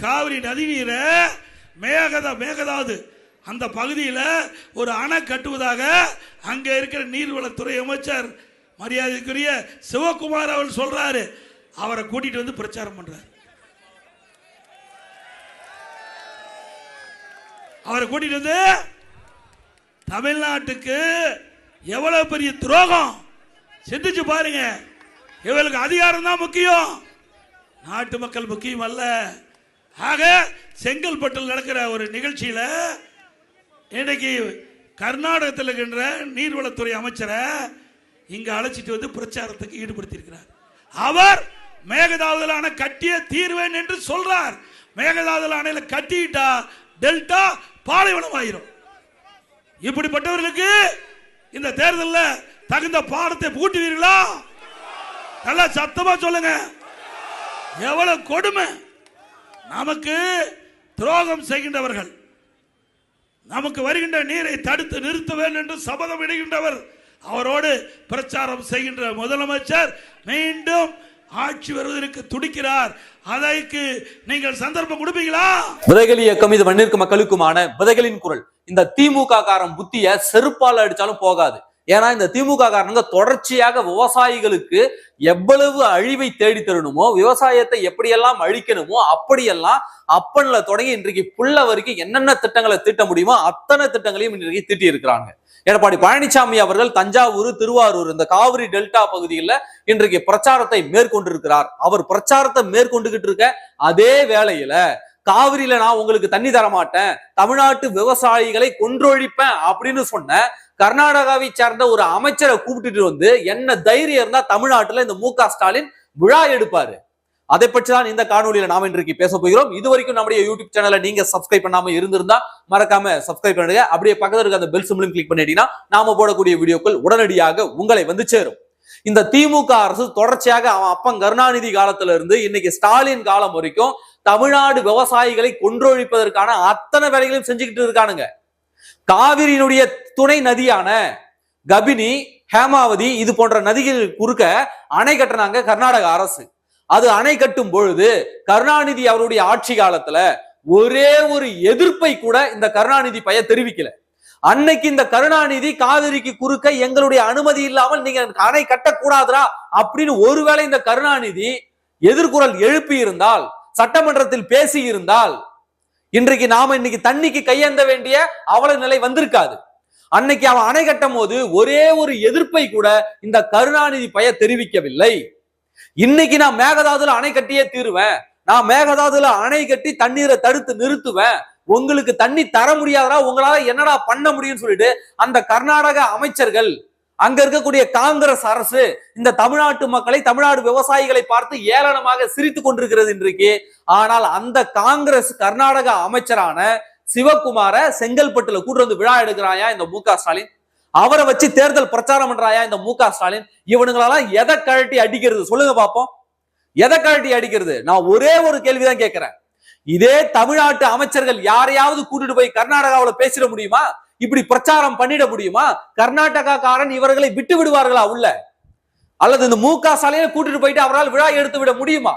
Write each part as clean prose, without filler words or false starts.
காவிரி நதி நீரை மேகதாது அந்த பகுதியில் ஒரு அணை கட்டுவதாக அங்கே இருக்கிற நீர்வளத்துறை அமைச்சர் மரியாதைக்குரிய சிவகுமார் அவர் சொல்றாரு. அவரை கூட்டிட்டு வந்து பிரச்சாரம் பண்றாரு. அவரை கூட்டிட்டு வந்து தமிழ்நாட்டுக்கு எவ்வளவு பெரிய துரோகம் சிந்திச்சு பாருங்க. இவர்களுக்கு அதிகாரம் தான் முக்கியம், நாட்டு மக்கள் முக்கியம் அல்ல. ஆக செங்கல்பட்டில் நடக்கிற ஒரு நிகழ்ச்சியில் இன்னைக்கு கர்நாடகத்தில் இருக்கின்ற நீர்வளத்துறை அமைச்சரை இங்க அழைச்சிட்டு வந்து பிரச்சாரத்துக்கு ஈடுபடுத்தியிருக்கிறார். அவர் மேகதாதுல அணை கட்டிய தீர்வேன் என்று சொல்றார். மேகதாதுல அணையில கட்டிட்டா டெல்டா பாலைவனம் ஆயிரும். இப்படிப்பட்டவர்களுக்கு இந்த தேர்தலில் தகுந்த பாடத்தை பூட்டுவீர்களா? நல்லா சத்தமா சொல்லுங்க. எவ்வளவு கொடுமை! நமக்கு துரோகம் செய்கின்றவர்கள், நமக்கு வருகின்ற நீரை தடுத்து நிறுத்துவேன் என்று சபதம் இடுகின்றவர், அவரோடு பிரச்சாரம் செய்கின்ற முதலமைச்சர் மீண்டும் ஆட்சி வருவதற்கு துடிக்கிறார். அதற்கு நீங்கள் சந்தர்ப்பம் கொடுப்பீங்களா? விதைகள் இயக்கம் இது மண்ணிற்கு மக்களுக்குமான விதைகளின் குரல். இந்த திமுக காரன் புத்திய செருப்பால் அடிச்சாலும் போகாது. ஏன்னா இந்த திமுக காரணங்க தொடர்ச்சியாக விவசாயிகளுக்கு எவ்வளவு அழிவை தேடி தரணுமோ, விவசாயத்தை எப்படியெல்லாம் அழிக்கணுமோ அப்படியெல்லாம் அப்பன்ல தொடங்கி இன்றைக்கு புள்ள வரைக்கும் என்னென்ன திட்டங்களை தீட்ட முடியுமோ அத்தனை திட்டங்களையும் இன்றைக்கு தீட்டி இருக்கிறாங்க. எடப்பாடி பழனிசாமி அவர்கள் தஞ்சாவூர், திருவாரூர் இந்த காவிரி டெல்டா பகுதியில் இன்றைக்கு பிரச்சாரத்தை மேற்கொண்டிருக்கிறார். அவர் பிரச்சாரத்தை மேற்கொண்டுகிட்டு இருக்க அதே வேளையில காவிரியில நான் உங்களுக்கு தண்ணி தர மாட்டேன், தமிழ்நாட்டு விவசாயிகளை கொன்றொழிப்பேன் அப்படின்னு சொன்ன கர்நாடகாவை சேர்ந்த ஒரு அமைச்சரை கூப்பிட்டுட்டு வந்து என்ன தைரியம் இருந்தா தமிழ்நாட்டுல இந்த மு க ஸ்டாலின் விழா எடுப்பாரு? அதை பற்றி தான் இந்த காணொலியில நாம இன்றைக்கு பேச போகிறோம். இது வரைக்கும் நம்முடைய யூடியூப் சேனலை நீங்க சப்ஸ்கிரைப் பண்ணாம இருந்திருந்தா மறக்காம சப்ஸ்கிரைப் பண்ணுங்க. அப்படியே பக்கத்துல இருக்க அந்த பெல் சிம்பலையும் கிளிக் பண்ணிட்டீங்கன்னா நாம போடக்கூடிய வீடியோக்கள் உடனடியாக உங்களை வந்து சேரும். இந்த திமுக அரசு தொடர்ச்சியாக அவன் அப்பன் கருணாநிதி காலத்துல இருந்து இன்னைக்கு ஸ்டாலின் காலம் வரைக்கும் தமிழ்நாடு விவசாயிகளை கொன்றொழிப்பதற்கான அத்தனை வேலைகளையும் செஞ்சுக்கிட்டு இருக்கானுங்க. காவிரியினுடைய துணை நதியான கபினி, ஹேமாவதி இது போன்ற நதிகள் குறுக்க அணை கட்டினாங்க கர்நாடக அரசு. அது அணை கட்டும் பொழுது கருணாநிதி அவருடைய ஆட்சி காலத்துல ஒரே ஒரு எதிர்ப்பை கூட இந்த கருணாநிதி பையன் தெரிவிக்கல. அன்னைக்கு இந்த கருணாநிதி காவிரிக்கு குறுக்க எங்களுடைய அனுமதி இல்லாமல் நீங்க அணை கட்டக்கூடாதுரா அப்படின்னு ஒருவேளை இந்த கருணாநிதி எதிர்குரல் எழுப்பி இருந்தால், சட்டமன்றத்தில் பேசி இருந்தால், இன்றைக்கு நாம இன்னைக்கு தண்ணிக்கு கையேந்த வேண்டிய அவல நிலை வந்திருக்காது. அன்னைக்கு அவன் அணை கட்டும் போது ஒரே ஒரு எதிர்ப்பை கூட இந்த கருணாநிதி பைய தெரிவிக்கவில்லை. இன்னைக்கு நான் மேகதாதுல அணை கட்டியே தீருவேன், நான் மேகதாதுல அணை கட்டி தண்ணீரை தடுத்து நிறுத்துவேன், உங்களுக்கு தண்ணி தர முடியாதா, உங்களால என்னடா பண்ண முடியும்னு சொல்லிட்டு அந்த கர்நாடக அமைச்சர்கள், அங்க இருக்கக்கூடிய காங்கிரஸ் அரசு இந்த தமிழ்நாட்டு மக்களை, தமிழ்நாடு விவசாயிகளை பார்த்து ஏளனமாக சிரித்து கொண்டிருக்கிறது இன்றைக்கு. ஆனால் அந்த காங்கிரஸ் கர்நாடக அமைச்சரான சிவகுமார செங்கல்பட்டுல கூட்டு வந்து விழா எடுக்கிறாயா இந்த மு க ஸ்டாலின், அவரை வச்சு தேர்தல் பிரச்சாரம் பண்றாயா இந்த மு க ஸ்டாலின். இவனுங்களெல்லாம் எதை கழட்டி அடிக்கிறது சொல்லுங்க பாப்போம், எதை கழட்டி அடிக்கிறது? நான் ஒரே ஒரு கேள்விதான் கேட்கிறேன். இதே தமிழ்நாட்டு அமைச்சர்கள் யாரையாவது கூட்டிட்டு போய் கர்நாடகாவில பேசிட முடியுமா? இப்படி பிரச்சாரம் பண்ணிட முடியுமா? கர்நாடகா காரன் இவர்களை விட்டு விடுவார்களா உள்ள? அல்லது இந்த மு க ஸ்டாலினை கூட்டிட்டு போயிட்டு அவரால் விழா எடுத்து விட முடியுமா?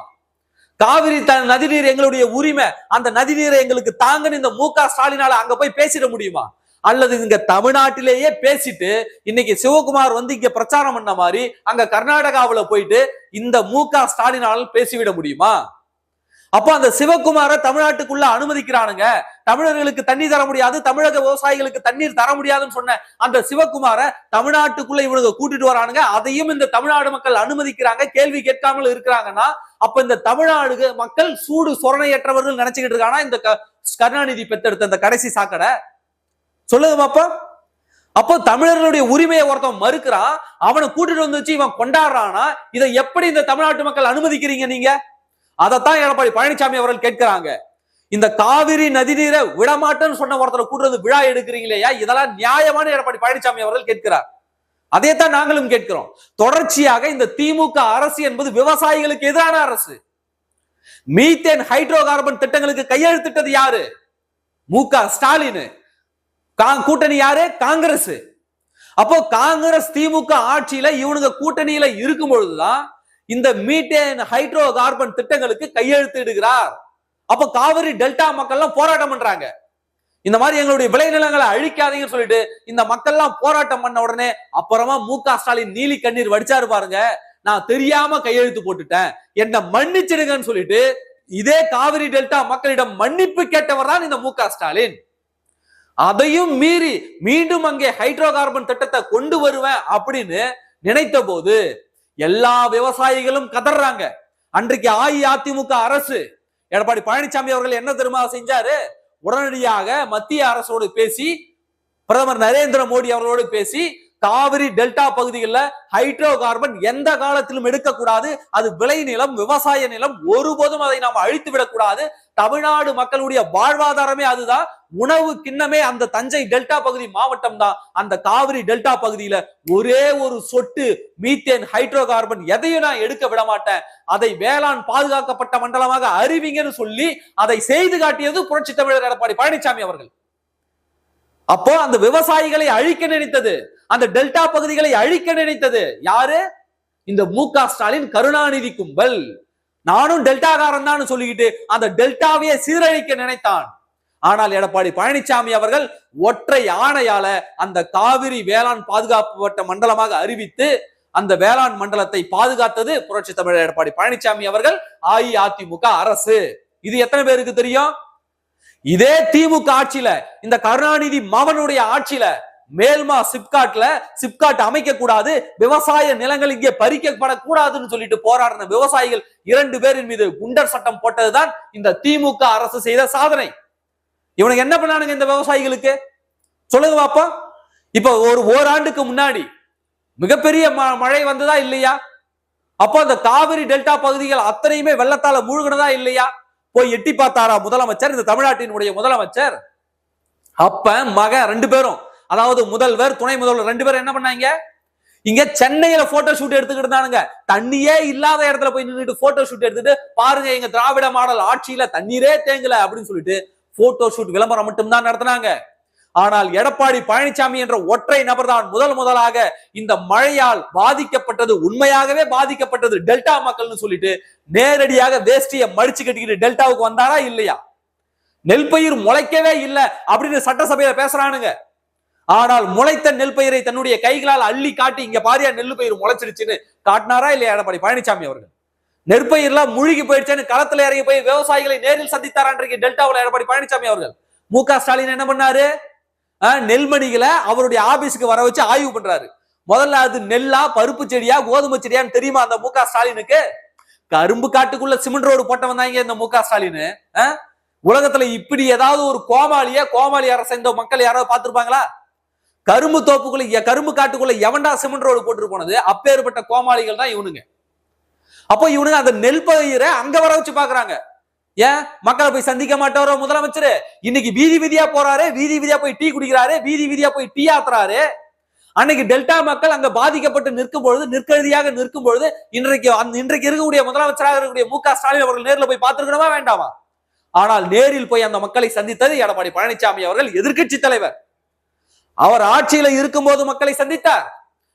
காவிரி நதிநீர் எங்களுடைய உரிமை, அந்த நதிநீரை எங்களுக்கு தாங்கன்னு இந்த மு க ஸ்டாலினால அங்க போய் பேசிட முடியுமா? அல்லது இங்க தமிழ்நாட்டிலேயே பேசிட்டு இன்னைக்கு சிவகுமார் வந்து இங்க பிரச்சாரம் பண்ண மாதிரி அங்க கர்நாடகாவில போயிட்டு இந்த மு க ஸ்டாலினால் பேசிவிட முடியுமா? அப்ப அந்த சிவகுமாரை தமிழ்நாட்டுக்குள்ள அனுமதிக்கிறானுங்க. தமிழர்களுக்கு தண்ணி தர முடியாது, தமிழக விவசாயிகளுக்கு தண்ணீர் தர முடியாதுன்னு சொன்ன அந்த சிவகுமாரை தமிழ்நாட்டுக்குள்ள இவனுங்க கூட்டிட்டு வரானுங்க. அதையும் இந்த தமிழ்நாடு மக்கள் அனுமதிக்கிறாங்க, கேள்வி கேட்காமல் இருக்கிறாங்கன்னா அப்ப இந்த தமிழ்நாடு மக்கள் சூடு சொரணையற்றவர்கள் நினைச்சுக்கிட்டு இருக்கானா இந்த கருணாநிதி பெத்தெடுத்த இந்த கடைசி சாக்கடை? சொல்லுங்க பாப்பா. அப்போ தமிழர்களுடைய உரிமையை ஒருத்தன் மறுக்கிறான், அவனை கூட்டிட்டு வந்து வச்சு இவன் கொண்டாடுறானா இதை எப்படி இந்த தமிழ்நாட்டு மக்கள் அனுமதிக்கிறீங்க நீங்க? அதைத்தான் எடப்பாடி பழனிசாமி அவர்கள் கேட்கிறாங்க. இந்த காவிரி நதிநீரை விடமாட்டேன்னு சொன்ன ஒருத்தரை கூட்டு வந்து விழா எடுக்கிறீங்களா, இதெல்லாம் நியாயமான எடப்பாடி பழனிசாமி அவர்கள் கேட்கிறார். அதைத்தான் நாங்களும் கேட்கிறோம். தொடர்ச்சியாக இந்த திமுக அரசு என்பது விவசாயிகளுக்கு எதிரான அரசு. மீத்தேன் ஹைட்ரோ கார்பன் திட்டங்களுக்கு கையெழுத்திட்டது யாரு? மு க ஸ்டாலின். கூட்டணி யாரு? காங்கிரஸ். அப்போ காங்கிரஸ் திமுக ஆட்சியில இவனுங்க கூட்டணியில இருக்கும் பொழுதுதான் இந்த மீத்தேன் ஹைட்ரோ கார்பன் திட்டங்களுக்கு கையெழுத்திடுகிறார். அப்ப காவிரி டெல்டா மக்கள் எல்லாம் போராட்டம் பண்றாங்க. இந்த மாதிரி எங்களுடைய விளைநிலங்களை அழிக்காதீங்கன்னு சொல்லிட்டு இந்த மக்கள் எல்லாம் போராட்டம் பண்ண உடனே அப்புறமா மு.க. ஸ்டாலின் நீலி கண்ணீர் வடிச்சாரு பாருங்க. நான் தெரியாம கையெழுத்து போட்டுட்டேன், என்ன மன்னிச்சிடுங்கன்னு சொல்லிட்டு இதே காவிரி டெல்டா மக்களிடம் மன்னிப்பு கேட்டவர் தான் இந்த மு.க. ஸ்டாலின். அதையும் மீறி மீண்டும் அங்கே ஹைட்ரோ கார்பன் திட்டத்தை கொண்டு வருவேன் அப்படின்னு நினைத்த போது எல்லா விவசாயிகளும் கதறாங்க. அன்றைக்கு அஇஅதிமுக அரசு எடப்பாடி பழனிசாமி அவர்கள் என்ன தெரியுமா செஞ்சாரு? உடனடியாக மத்திய அரசோடு பேசி, பிரதமர் நரேந்திர மோடி அவர்களோடு பேசி, காவிரி டெல்டா பகுதிகளில் ஹைட்ரோ கார்பன் எந்த காலத்திலும் எடுக்கக்கூடாது, அது விளைநிலம், விவசாய நிலம், ஒருபோதும் அதை நாம் அழித்து விடக்கூடாது, தமிழ்நாடு மக்களுடைய வாழ்வாதாரமே அதுதான், உணவு கிண்ணமே அந்த தஞ்சை டெல்டா பகுதி மாவட்டம் தான், அந்த காவிரி டெல்டா பகுதியில ஒரே ஒரு சொட்டு மீத்தேன் ஹைட்ரோ கார்பன் எதையும் நான் எடுக்க விட மாட்டேன், அதை வேளாண் பாதுகாக்கப்பட்ட மண்டலமாக அறிவிங்கன்னு சொல்லி அதை செய்து காட்டியது புரட்சி தமிழர் எடப்பாடி பழனிசாமி அவர்கள். அப்போ அந்த விவசாயிகளை அழிக்க நினைத்தது, அந்த டெல்டா பகுதிகளை அழிக்க நினைத்தது யாரு? இந்த மு.க. ஸ்டாலின் கருணாநிதி கும்பல். நானும் டெல்டாகாரன் தான் சொல்லிக்கிட்டு அந்த டெல்டாவையே சீரழிக்க நினைத்தான். ஆனால் எடப்பாடி பழனிசாமி அவர்கள் ஒற்றை ஆணையால அந்த காவிரி வேளாண் பாதுகாக்கப்பட்ட மண்டலமாக அறிவித்து அந்த வேளாண் மண்டலத்தை பாதுகாத்தது புரட்சி தமிழர் எடப்பாடி பழனிசாமி அவர்கள், அஇஅதிமுக அரசு. இது எத்தனை பேருக்கு தெரியும்? இதே திமுக ஆட்சியில, இந்த கருணாநிதி மகனுடைய ஆட்சியில மேல்மா சிப்காட் அமைக்க கூடாது, விவசாய நிலங்கள் இங்கே பறிக்கப்படக்கூடாதுன்னு சொல்லிட்டு போராடின விவசாயிகள் 2 பேரின் மீது குண்டர் சட்டம் போட்டதுதான் இந்த திமுக அரசு செய்த சாதனை. இவனுக்கு என்ன பண்ணானுங்க இந்த விவசாயிகளுக்கு? சொல்லுங்க பாப்பா. இப்ப ஒரு ஓராண்டுக்கு முன்னாடி மிகப்பெரிய மழை வந்ததா இல்லையா? அப்போ அந்த காவிரி டெல்டா பகுதிகள் அத்தனையுமே வெள்ளத்தால மூழ்கினதா இல்லையா? போய் எட்டி பார்த்தாரா முதலமைச்சர், இந்த தமிழ்நாட்டினுடைய முதலமைச்சர்? அப்ப மக 2 பேரும், அதாவது முதல்வர் துணை முதல்வர் 2 பேரும் என்ன பண்ணாங்க? இங்க சென்னையில போட்டோ ஷூட் எடுத்துக்கிட்டு இருந்தானுங்க. தண்ணியே இல்லாத இடத்துல போய் நின்றுட்டு போட்டோ ஷூட் எடுத்துட்டு, பாருங்க எங்க திராவிட மாடல் ஆட்சியில தண்ணீரே தேங்கல அப்படின்னு சொல்லிட்டு போட்டோ ஷூட் விளம்பரம் மட்டும் தான் நடத்தினாங்க. ஆனால் எடப்பாடி பழனிசாமி என்ற ஒற்றை நபர் தான் முதலாக இந்த மழையால் பாதிக்கப்பட்டது, உண்மையாகவே பாதிக்கப்பட்டது டெல்டா மக்கள்னு சொல்லிட்டு நேரடியாக வேஷ்டியை மடிச்சு கட்டிக்கிட்டு டெல்டாவுக்கு வந்தாரா இல்லையா? நெல் பயிர் முளைக்கவே இல்லை அப்படின்னு சட்டசபையில பேசுறானுங்க. ஆனால் முளைத்த நெல் பயிரை தன்னுடைய கைகளால் அள்ளி காட்டி, இங்க பாரியா நெல் பயிர் முளைச்சிருச்சுன்னு காட்டினாரா இல்லையா எடப்பாடி பழனிசாமி அவர்கள்? நெற்பயிர்லாம் முழுகி போயிடுச்சுன்னு களத்துல இறங்கி போய் விவசாயிகளை நேரில் சந்தித்தாரான்றைக்கு டெல்டாவில் எடப்பாடி பழனிசாமி அவர்கள். மு.க. ஸ்டாலின் என்ன பண்ணாரு? நெல்மணிகளை அவருடைய ஆபீஸுக்கு வர வச்சு ஆய்வு பண்றாரு. முதல்ல அது நெல்லா, பருப்பு செடியா, கோதுமை செடியான்னு தெரியுமா அந்த மு.க. ஸ்டாலினுக்கு? கரும்பு காட்டுக்குள்ள சிமெண்ட் ரோடு போட்ட வந்தாங்க இந்த மு.க. ஸ்டாலின். உலகத்துல இப்படி ஏதாவது ஒரு கோமாளி அரசு இந்த மக்கள் யாராவது பார்த்திருப்பாங்களா? கரும்பு தோப்புக்குள்ள, கரும்பு காட்டுக்குள்ள எவன்டா சிமெண்ட் ரோடு போட்டு போனது? அப்பேற்பட்ட கோமாளிகள் தான் இவனுங்க. அப்போ இவனுங்க அந்த நெல் பயிரை அங்க வர வச்சு பாக்குறாங்க. ஏன் மக்களை போய் சந்திக்க மாட்டாரோ முதலமைச்சர்? இன்னைக்கு வீதி வீதியா போறாரு, வீதி வீதியா போய் டீ குடிக்கிறாரு, வீதி வீதியா போய் டீ ஆத்துறாரு. அன்னைக்கு டெல்டா மக்கள் அங்க பாதிக்கப்பட்டு நிற்கும் பொழுது, நிற்கதியாக நிற்கும் பொழுது, இன்றைக்கு இருக்கக்கூடிய முதலமைச்சராக இருக்கக்கூடிய மு.க. ஸ்டாலின் அவர்கள் நேரில் போய் பார்த்திருக்கணுமா வேண்டாமா? ஆனால் நேரில் போய் அந்த மக்களை சந்தித்தது எடப்பாடி பழனிசாமி அவர்கள், எதிர்க்கட்சி தலைவர். அவர் ஆட்சியில இருக்கும் போது மக்களை சந்தித்தார்,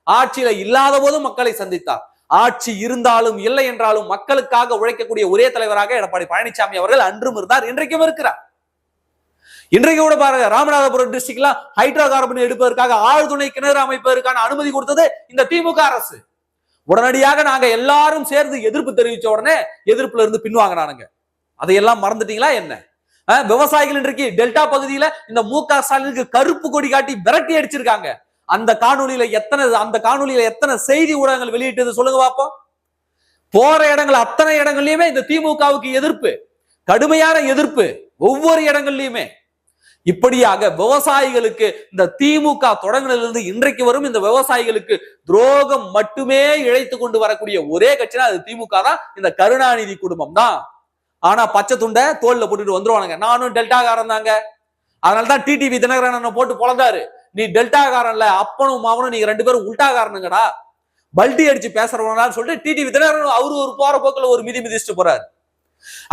ஆட்சியில இல்லாத போது மக்களை சந்தித்தார். ஆட்சி இருந்தாலும் இல்லை என்றாலும் மக்களுக்காக உழைக்கக்கூடிய ஒரே தலைவராக எடப்பாடி பழனிசாமி அவர்கள் அன்றும் இருந்தார், இன்றைக்கும் இருக்கிறார். இன்றைக்கு கூட பாருங்க, ராமநாதபுரம் டிஸ்ட்ரிக்ட்ல ஹைட்ரோ கார்பன் எடுப்பதற்காக ஆழ்துணை கிணறு அமைப்பதற்கான அனுமதி கொடுத்தது இந்த திமுக அரசு. உடனடியாக நாங்க எல்லாரும் சேர்ந்து எதிர்ப்பு தெரிவிச்ச உடனே எதிர்ப்புல இருந்து பின்வாங்கினானுங்க. அதையெல்லாம் மறந்துட்டீங்களா என்ன? விவசாயிகள் இன்றைக்கு டெல்டா பகுதியில இந்த மு.க. ஸ்டாலினுக்கு கருப்பு கொடி காட்டி விரட்டி அடிச்சிருக்காங்க. அந்த காணொலியில எத்தனை செய்தி ஊடகங்கள் வெளியிட்டது சொல்லுங்க பாப்போம். போற இடங்கள் அத்தனை இடங்கள்லயுமே இந்த திமுகவுக்கு எதிர்ப்பு, கடுமையான எதிர்ப்பு, ஒவ்வொரு இடங்கள்லயுமே. இப்படியாக விவசாயிகளுக்கு இந்த திமுக தொடங்கினதிலிருந்து இன்றைக்கு வரும் இந்த விவசாயிகளுக்கு துரோகம் மட்டுமே இழைத்து கொண்டு வரக்கூடிய ஒரே கட்சினா அது திமுக தான், இந்த கருணாநிதி குடும்பம் தான். ஆனா பச்சை துண்டை தோல்ல போட்டுட்டு வந்துருவானுங்க. நானும் டெல்டாகாரன் தாங்க, அதனாலதான் டிடிவி தினகரன் போட்டு பொழந்தாரு. நீ டெல்டாகாரன்ல, அப்பனும் மாவனும் நீங்க 2 பேரும் உல்டாகாரனுங்கடா, பல்டி அடிச்சு பேசுறவங்களான்னு சொல்லிட்டு டிடிவி தினகரன் அவரு ஒரு போற போக்குல ஒரு மிதிச்சுட்டு போறாரு.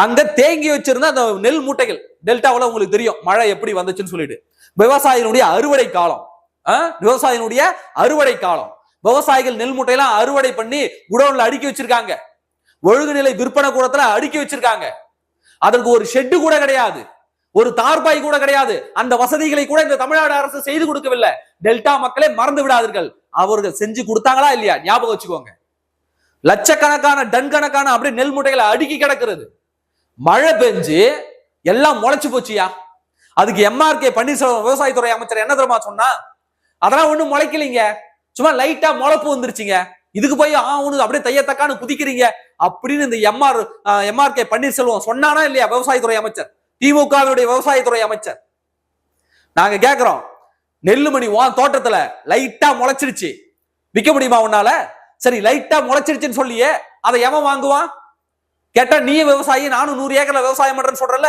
அங்க தேங்கி வச்சிருந்த அந்த நெல் மூட்டைகள், டெல்டாவில் உங்களுக்கு தெரியும் மழை எப்படி வந்துச்சுன்னு சொல்லிட்டு, விவசாயினுடைய அறுவடை காலம், விவசாயிகள் நெல் மூட்டையெல்லாம் அறுவடை பண்ணி குடோன்ல அடுக்கி வச்சிருக்காங்க, ஒழுங்குநிலை விற்பனை கூடத்துல அடுக்கி வச்சிருக்காங்க. அதற்கு ஒரு ஷெட்டு கூட கிடையாது, ஒரு தார்பாய் கூட கிடையாது. அந்த வசதிகளை கூட இந்த தமிழ்நாடு அரசு செய்து கொடுக்கவில்லை. டெல்டா மக்களே மறந்து விடாதீர்கள், அவர்கள் செஞ்சு கொடுத்தாங்களா இல்லையா ஞாபகம் வச்சுக்கோங்க. லட்சக்கணக்கான டன் கணக்கான அப்படியே நெல் மூட்டைகளை அடுக்கி கிடக்கிறது. மழை பெஞ்சு எல்லாம் முளைச்சு போச்சியா. அதுக்கு எம்ஆர்கே பன்னீர்செல்வம் விவசாயத்துறை அமைச்சர் என்ன தெரியுமா சொன்னா, அதெல்லாம் ஒண்ணும் முளைக்கலீங்க, சும்மா லைட்டா முளைப்பு வந்துருச்சுங்க, இதுக்கு போய் அப்படியே தையத்தக்கான்னு குதிக்கிறீங்க அப்படின்னு இந்த எம்ஆர்கே பன்னீர்செல்வம் சொன்னானா இல்லையா விவசாயத்துறை அமைச்சர், திமுகவுடைய விவசாயத்துறை அமைச்சர். நாங்க கேக்குறோம், நெல்லுமணி தோட்டத்துல லைட்டா முளைச்சிருச்சு, விற்க முடியுமா உன்னால? சரி, லைட்டா முளைச்சிருச்சுன்னு சொல்லியே அதை எவன் வாங்குவான்? கேட்டா நீ விவசாயி, நானும் 100 ஏக்கர்ல விவசாயம் பண்றேன்னு சொல்றல.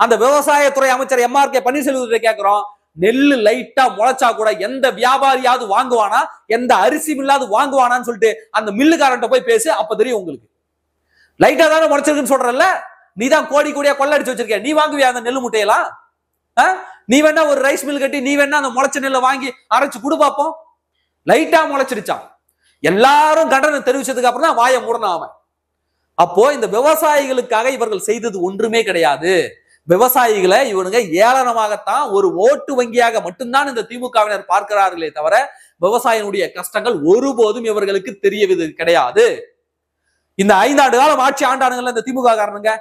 அந்த விவசாயத்துறை அமைச்சர் எம்ஆர்கே பன்னீர்செல்வத்தை கேட்கிறோம், நெல்லு லைட்டா முளைச்சா கூட எந்த வியாபாரியாவது வாங்குவானா, எந்த அரிசி மில்லாவது வாங்குவானான்னு சொல்லிட்டு அந்த மில்லுக்காரன்ட்ட போய் பேசு, அப்ப தெரியும் உங்களுக்கு. லைட்டா தானே முளைச்சிருக்குன்னு சொல்றல, நீ தான் கோடி கோடியா கொள்ளடிச்சு வச்சிருக்க, நீ வாங்குவியா அந்த நெல்லு முட்டையெல்லாம்? நீ வேணா ஒரு ரைஸ் மில் கட்டி நீ வேணா அந்த முளைச்ச நெல்லை வாங்கி அரைச்சு குடு பாப்போம். லைட்டா முளைச்சிருச்சான், எல்லாரும் கண்டனம் தெரிவிச்சதுக்கு அப்புறம் தான் வாயை மூடணும் அவன். அப்போ இந்த விவசாயிகளுக்காக இவர்கள் செய்தது ஒன்றுமே கிடையாது. விவசாயிகளை இவனுங்க ஏளனமாகத்தான், ஒரு ஓட்டு வங்கியாக மட்டும்தான் இந்த திமுகவினர் பார்க்கிறார்களே தவிர விவசாயினுடைய கஷ்டங்கள் ஒருபோதும் இவர்களுக்கு தெரியவது கிடையாது. இந்த 5 ஆண்டு காலம் ஆட்சி ஆண்டானுங்கள்ல இந்த திமுக காரணங்க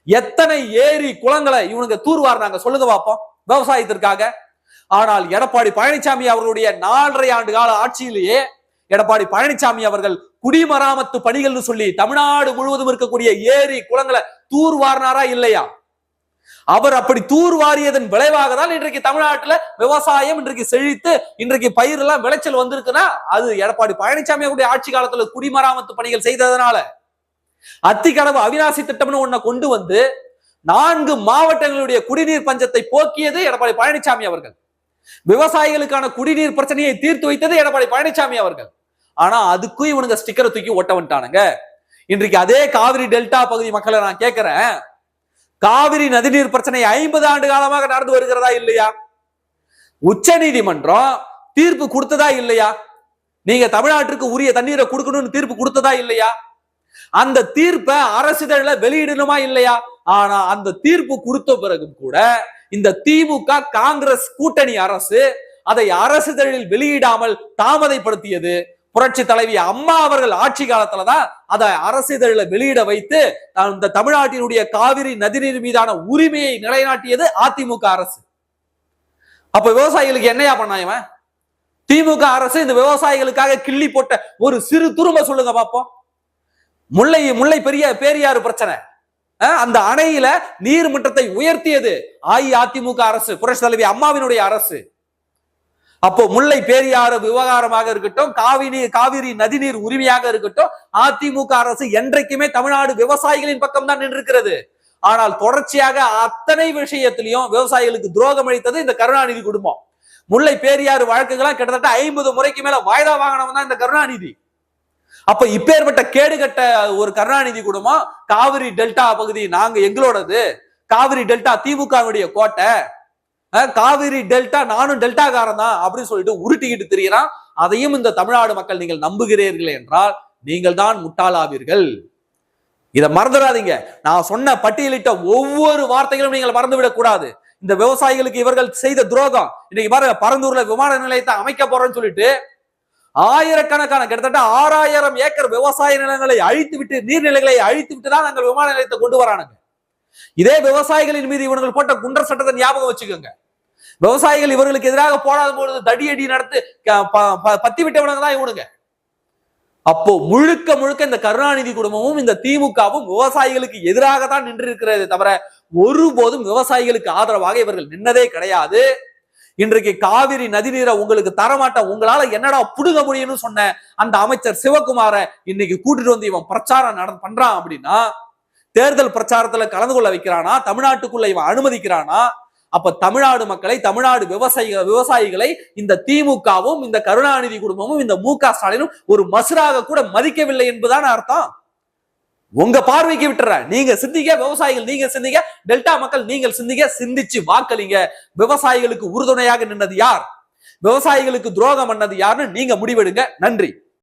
எத்தனை ஏரி குளங்களை இவனுங்க தூர்வாரினாங்க சொல்லுங்க பாப்போம் விவசாயத்திற்காக. ஆனால் எடப்பாடி பழனிசாமி அவர்களுடைய 4.5 ஆண்டு கால ஆட்சியிலேயே எடப்பாடி பழனிசாமி அவர்கள் குடிமராமத்து பணிகள்னு சொல்லி தமிழ்நாடு முழுவதும் இருக்கக்கூடிய ஏரி குளங்களை தூர்வாரினாரா இல்லையா? அவர் அப்படி தூர்வாரியதன் விளைவாக தான் இன்றைக்கு தமிழ்நாட்டுல விவசாயம் இன்றைக்கு செழித்து இன்றைக்கு பயிர் எல்லாம் விளைச்சல் வந்திருக்குன்னா அது எடப்பாடி பழனிசாமி அவருடைய ஆட்சி காலத்துல குடிமராமத்து பணிகள் செய்ததனால. அத்திக்கடவு அவிநாசி திட்டம்னு ஒன்ன கொண்டு வந்து 4 மாவட்டங்களுடைய குடிநீர் பஞ்சத்தை போக்கியது எடப்பாடி பழனிசாமி அவர்கள். விவசாயிகளுக்கான குடிநீர் பிரச்சனையை தீர்த்து வைத்தது எடப்பாடி பழனிசாமி அவர்கள். ஆனா அதுக்கும் இவனுங்க ஸ்டிக்கரை தூக்கி ஒட்ட வந்துட்டானுங்க. இன்றைக்கு அதே காவிரி டெல்டா பகுதி மக்களை நான் கேட்கிறேன், காவிரி நதிநீர் பிரச்சனை 50 ஆண்டு காலமாக நடந்து வருகிறதா இல்லையா? உச்ச நீதிமன்றம் தீர்ப்பு கொடுத்ததா இல்லையா? நீங்க தமிழ்நாட்டிற்கு உரிய தண்ணீரை கொடுக்கணும்னு தீர்ப்பு கொடுத்ததா இல்லையா? அந்த தீர்ப்பை அரசிதழ்ல வெளியிடணுமா இல்லையா? ஆனா அந்த தீர்ப்பு கொடுத்த பிறகும் கூட இந்த திமுக காங்கிரஸ் கூட்டணி அரசு அதை அரசிதழில் வெளியிடாமல் தாமதப்படுத்தியது. புரட்சி தலைவி அம்மா அவர்கள் ஆட்சி காலத்துலதான் அதை அரசிதழில் வெளியிட வைத்து இந்த தமிழ்நாட்டினுடைய காவிரி நதிநீர் மீதான உரிமையை நிலைநாட்டியது அதிமுக அரசு. அப்ப விவசாயிகளுக்கு என்னையா பண்ணாயவன்? திமுக அரசு இந்த விவசாயிகளுக்காக கிள்ளி போட்ட ஒரு சிறு துரும்ப சொல்லுங்க பாப்போம். முல்லை பெரியாறு பிரச்சனை, அந்த அணையில நீர் மட்டத்தை உயர்த்தியது அஇஅதிமுக அரசு, புரட்சி தலைவி அம்மாவினுடைய அரசு. அப்போ முல்லை பெரியாறு விவகாரமாக இருக்கட்டும், காவிரி நதிநீர் உரிமையாக இருக்கட்டும், அதிமுக அரசு என்றைக்குமே தமிழ்நாடு விவசாயிகளின் பக்கம் தான் நின்றிருக்கிறது. ஆனால் தொடர்ச்சியாக அத்தனை விஷயத்திலையும் விவசாயிகளுக்கு துரோகம் அளித்தது இந்த கருணாநிதி குடும்பம். முல்லை பெரியாறு வழக்குகள்லாம் கிட்டத்தட்ட 50 முறைக்கு மேல வாய்தா வாங்கினவன் தான் இந்த கருணாநிதி. அப்ப இப்பேற்பட்ட கேடுகட்ட ஒரு கருணாநிதி குடும்பம் காவிரி டெல்டா பகுதி நாங்க எங்களோடது, காவிரி டெல்டா திமுகவுடைய கோட்டை, காவிரி டெல்டா நானும் டெல்டாக்காரன் தான் அப்படின்னு சொல்லிட்டு உருட்டிக்கிட்டு திரிகிறான். அதையும் இந்த தமிழ்நாடு மக்கள் நீங்கள் நம்புகிறீர்கள் என்றால் நீங்கள் தான் முட்டாளாவீர்கள். இதை மறந்துடாதீங்க. நான் சொன்ன பட்டியலிட்ட ஒவ்வொரு வார்த்தைகளும் நீங்கள் மறந்துவிடக் கூடாது. இந்த விவசாயிகளுக்கு இவர்கள் செய்த துரோகம். இன்னைக்கு பாருங்க, பரந்தூர்ல விமான நிலையத்தை அமைக்க போறேன்னு சொல்லிட்டு ஆயிரக்கணக்கான கிட்டத்தட்ட 6000 ஏக்கர் விவசாய நிலங்களை அழித்து விட்டு, நீர்நிலைகளை அழித்து விட்டு தான் நாங்கள் விமான நிலையத்தை கொண்டு வரானுங்க. இதே விவசாயிகளின் மீது இவர்கள் போட்ட குண்டர் சட்டத்தை ஞாபகம் வச்சுக்கோங்க. விவசாயிகள் இவர்களுக்கு எதிராக போடாத பொழுது தடியடி நடத்து பத்தி விட்டவனுங்க தான் இவனுங்க. அப்போ முழுக்க இந்த கருணாநிதி குடும்பமும் இந்த திமுகவும் விவசாயிகளுக்கு எதிராக தான் நின்று இருக்கிறதே தவிர ஒருபோதும் விவசாயிகளுக்கு ஆதரவாக இவர்கள் நின்னதே கிடையாது. இன்றைக்கு காவிரி நதிநீரை உங்களுக்கு தரமாட்டேன், உங்களால என்னடா புடுங்க முடியும்னு சொன்ன அந்த அமைச்சர் சிவகுமார இன்னைக்கு கூட்டிட்டு வந்து இவன் பிரச்சாரம் பண்றான் அப்படின்னா, தேர்தல் பிரச்சாரத்துல கலந்து கொள்ள வைக்கிறானா, தமிழ்நாட்டுக்குள்ள இவன் அனுமதிக்கிறானா? அப்ப தமிழ்நாடு மக்களை, தமிழ்நாடு விவசாயிகளை இந்த திமுகவும் இந்த கருணாநிதி குடும்பமும் இந்த மு.க. ஸ்டாலினும் ஒரு மசுராக கூட மதிக்கவில்லை என்பதான அர்த்தம். உங்க பார்வைக்கு விட்டுற, நீங்க சிந்திக்க, விவசாயிகள் நீங்க சிந்திக்க, டெல்டா மக்கள் நீங்கள் சிந்திக்க, சிந்திச்சு வாக்களிங்க. விவசாயிகளுக்கு உறுதுணையாக நின்னது யார், விவசாயிகளுக்கு துரோகம் பண்ணது யாருன்னு நீங்க முடிவெடுங்க. நன்றி.